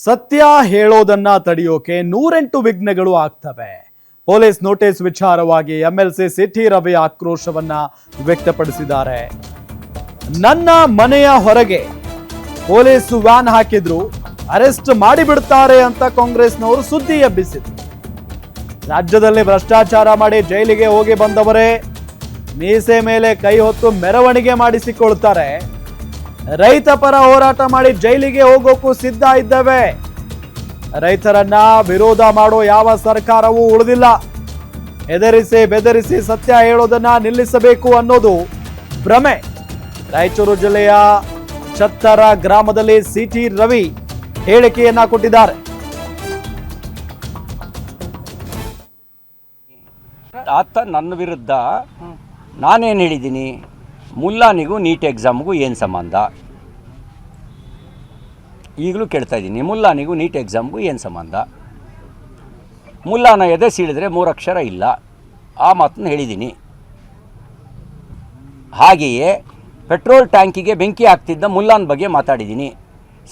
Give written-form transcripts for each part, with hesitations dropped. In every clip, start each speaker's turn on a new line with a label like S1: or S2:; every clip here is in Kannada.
S1: ಸತ್ಯ ಹೇಳೋದನ್ನ ತಡೆಯೋಕೆ 108 ವಿಘ್ನಗಳು ಆಗ್ತವೆ. ಪೊಲೀಸ್ ನೋಟಿಸ್ ವಿಚಾರವಾಗಿ ಎಂಎಲ್ಸಿ ಸಿಟಿ ರವಿ ಆಕ್ರೋಶವನ್ನ ವ್ಯಕ್ತಪಡಿಸಿದ್ದಾರೆ. ನನ್ನ ಮನೆಯ ಹೊರಗೆ ಪೊಲೀಸ್ ವ್ಯಾನ್ ಹಾಕಿದ್ರು, ಅರೆಸ್ಟ್ ಮಾಡಿಬಿಡ್ತಾರೆ ಅಂತ ಕಾಂಗ್ರೆಸ್ನವರು ಸುದ್ದಿ ಎಬ್ಬಿಸಿದ್ರು. ರಾಜ್ಯದಲ್ಲಿ ಭ್ರಷ್ಟಾಚಾರ ಮಾಡಿ ಜೈಲಿಗೆ ಹೋಗಿ ಬಂದವರೇ ಮೀಸೆ ಮೇಲೆ ಕೈ ಹೊತ್ತು ಮೆರವಣಿಗೆ ಮಾಡಿಸಿಕೊಳ್ತಾರೆ. ರೈತ ಪರ ಹೋರಾಟ ಮಾಡಿ ಜೈಲಿಗೆ ಹೋಗೋಕ್ಕೂ ಸಿದ್ಧ ಇದ್ದೇವೆ. ರೈತರನ್ನ ವಿರೋಧ ಮಾಡೋ ಯಾವ ಸರ್ಕಾರವೂ ಉಳಿದಿಲ್ಲ. ಹೆದರಿಸಿ ಬೆದರಿಸಿ ಸತ್ಯ ಹೇಳೋದನ್ನ ನಿಲ್ಲಿಸಬೇಕು ಅನ್ನೋದು ಭ್ರಮೆ. ರಾಯಚೂರು ಜಿಲ್ಲೆಯ ಛತ್ತರ ಗ್ರಾಮದಲ್ಲಿ ಸಿಟಿ ರವಿ ಹೇಳಿಕೆಯನ್ನ ಕೊಟ್ಟಿದ್ದಾರೆ.
S2: ಆತ ನನ್ನ ವಿರುದ್ಧ ನಾನೇನು ಹೇಳಿದ್ದೀನಿ, ಮುಲ್ಲಾನಿಗೂ ನೀಟ್ ಎಕ್ಸಾಮ್ಗೂ ಏನು ಸಂಬಂಧ? ಈಗಲೂ ಕೇಳ್ತಾ ಇದ್ದೀನಿ, ಮುಲ್ಲಾನಿಗೂ ನೀಟ್ ಎಕ್ಸಾಮ್ಗೂ ಏನು ಸಂಬಂಧ? ಮುಲ್ಲಾನ ಎದೆ ಸೀಳಿದ್ರೆ 3 ಅಕ್ಷರ ಇಲ್ಲ, ಆ ಮಾತನ್ನು ಹೇಳಿದ್ದೀನಿ. ಹಾಗೆಯೇ ಪೆಟ್ರೋಲ್ ಟ್ಯಾಂಕಿಗೆ ಬೆಂಕಿ ಹಾಕ್ತಿದ್ದ ಮುಲ್ಲಾನ ಬಗ್ಗೆ ಮಾತಾಡಿದ್ದೀನಿ.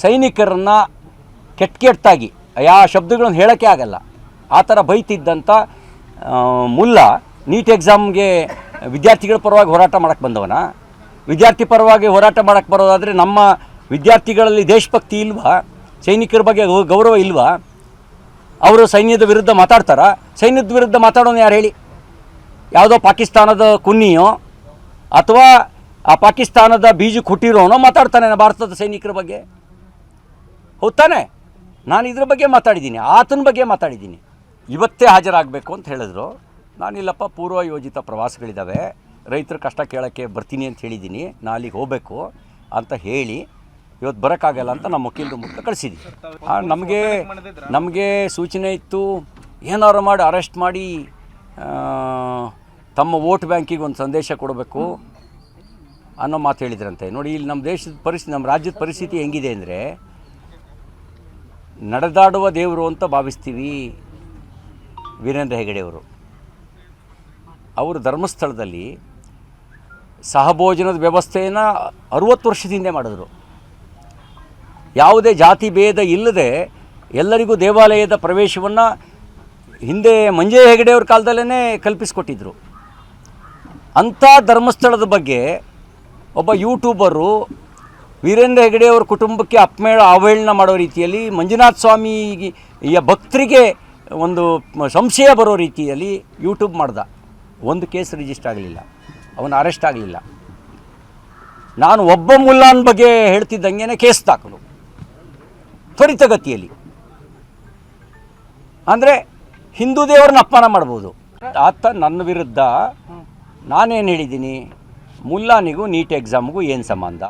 S2: ಸೈನಿಕರನ್ನು ಕೆಟ್ಟಾಗಿ ಯಾವ ಶಬ್ದಗಳನ್ನು ಹೇಳೋಕ್ಕೆ ಆಗಲ್ಲ ಆ ಥರ ಬೈತಿದ್ದಂಥ ಮುಲ್ಲಾ ನೀಟ್ ಎಕ್ಸಾಮ್ಗೆ ವಿದ್ಯಾರ್ಥಿಗಳ ಪರವಾಗಿ ಹೋರಾಟ ಮಾಡೋಕ್ಕೆ ಬಂದವನ? ವಿದ್ಯಾರ್ಥಿ ಪರವಾಗಿ ಹೋರಾಟ ಮಾಡೋಕ್ಕೆ ಬರೋದಾದರೆ ನಮ್ಮ ವಿದ್ಯಾರ್ಥಿಗಳಲ್ಲಿ ದೇಶಭಕ್ತಿ ಇಲ್ವಾ? ಸೈನಿಕರ ಬಗ್ಗೆ ಗೌರವ ಇಲ್ವಾ? ಅವರು ಸೈನ್ಯದ ವಿರುದ್ಧ ಮಾತಾಡ್ತಾರಾ? ಸೈನ್ಯದ ವಿರುದ್ಧ ಮಾತಾಡೋನು ಯಾರು ಹೇಳಿ? ಯಾವುದೋ ಪಾಕಿಸ್ತಾನದ ಕುನ್ನಿಯೋ ಅಥವಾ ಆ ಪಾಕಿಸ್ತಾನದ ಬೀಜಕ್ಕೆ ಹುಟ್ಟಿರೋನೋ ಮಾತಾಡ್ತಾನೆ ಭಾರತದ ಸೈನಿಕರ ಬಗ್ಗೆ? ಹೌದಾನೆ? ನಾನು ಇದ್ರ ಬಗ್ಗೆ ಮಾತಾಡಿದ್ದೀನಿ, ಆತನ ಬಗ್ಗೆ ಮಾತಾಡಿದ್ದೀನಿ. ಇವತ್ತೇ ಹಾಜರಾಗಬೇಕು ಅಂತ ಹೇಳಿದ್ರು. ನಾನಿಲ್ಲಪ್ಪ, ಪೂರ್ವ ಯೋಜಿತ ಪ್ರವಾಸಗಳಿದ್ದಾವೆ, ರೈತರ ಕಷ್ಟ ಕೇಳೋಕ್ಕೆ ಬರ್ತೀನಿ ಅಂತ ಹೇಳಿದ್ದೀನಿ, ನಾನು ಅಲ್ಲಿಗೆ ಹೋಗಬೇಕು ಅಂತ ಹೇಳಿ ಇವತ್ತು ಬರೋಕ್ಕಾಗಲ್ಲ ಅಂತ ನಮ್ಮ ವಕೀಲರ ಮೂಲಕ ಕಳಿಸಿದ್ವಿ. ನಮಗೆ ಸೂಚನೆ ಇತ್ತು, ಏನಾರು ಮಾಡಿ ಅರೆಸ್ಟ್ ಮಾಡಿ ತಮ್ಮ ವೋಟ್ ಬ್ಯಾಂಕಿಗೆ ಒಂದು ಸಂದೇಶ ಕೊಡಬೇಕು ಅನ್ನೋ ಮಾತು ಹೇಳಿದ್ರಂತೆ. ನೋಡಿ, ಇಲ್ಲಿ ನಮ್ಮ ದೇಶದ ಪರಿಸ್ಥಿತಿ, ನಮ್ಮ ರಾಜ್ಯದ ಪರಿಸ್ಥಿತಿ ಹೆಂಗಿದೆ ಅಂದರೆ, ನಡೆದಾಡುವ ದೇವರು ಅಂತ ಭಾವಿಸ್ತೀವಿ ವೀರೇಂದ್ರ ಹೆಗಡೆಯವರು. ಅವರು ಧರ್ಮಸ್ಥಳದಲ್ಲಿ ಸಹಭೋಜನದ ವ್ಯವಸ್ಥೆಯನ್ನು 60 ವರ್ಷದ ಹಿಂದೆ ಮಾಡಿದ್ರು. ಯಾವುದೇ ಜಾತಿ ಭೇದ ಇಲ್ಲದೆ ಎಲ್ಲರಿಗೂ ದೇವಾಲಯದ ಪ್ರವೇಶವನ್ನು ಹಿಂದೆ ಮಂಜೆ ಹೆಗಡೆಯವ್ರ ಕಾಲದಲ್ಲೇ ಕಲ್ಪಿಸಿಕೊಟ್ಟಿದ್ರು. ಅಂಥ ಧರ್ಮಸ್ಥಳದ ಬಗ್ಗೆ ಒಬ್ಬ ಯೂಟ್ಯೂಬರು ವೀರೇಂದ್ರ ಹೆಗಡೆಯವ್ರ ಕುಟುಂಬಕ್ಕೆ ಅವಹೇಳನ ಮಾಡೋ ರೀತಿಯಲ್ಲಿ, ಮಂಜುನಾಥ ಸ್ವಾಮಿಯ ಭಕ್ತರಿಗೆ ಒಂದು ಸಂಶಯ ಬರೋ ರೀತಿಯಲ್ಲಿ ಯೂಟ್ಯೂಬ್ ಮಾಡ್ದ. ಒಂದು ಕೇಸ್ ರಿಜಿಸ್ಟರ್ ಆಗಲಿಲ್ಲ, ಅವನು ಅರೆಸ್ಟ್ ಆಗಲಿಲ್ಲ. ನಾನು ಒಬ್ಬ ಮುಲ್ಲಾನ ಬಗ್ಗೆ ಹೇಳ್ತಿದ್ದಂಗೆ ಕೇಸ್ ದಾಖಲು ತ್ವರಿತಗತಿಯಲ್ಲಿ. ಅಂದರೆ ಹಿಂದೂ ದೇವರನ್ನ ಅಪಮಾನ ಮಾಡ್ಬೋದು. ಆತ ನನ್ನ ವಿರುದ್ಧ ನಾನೇನು ಹೇಳಿದ್ದೀನಿ, ಮುಲ್ಲಾನಿಗೂ ನೀಟ್ ಎಕ್ಸಾಮ್ಗೂ ಏನು ಸಂಬಂಧ?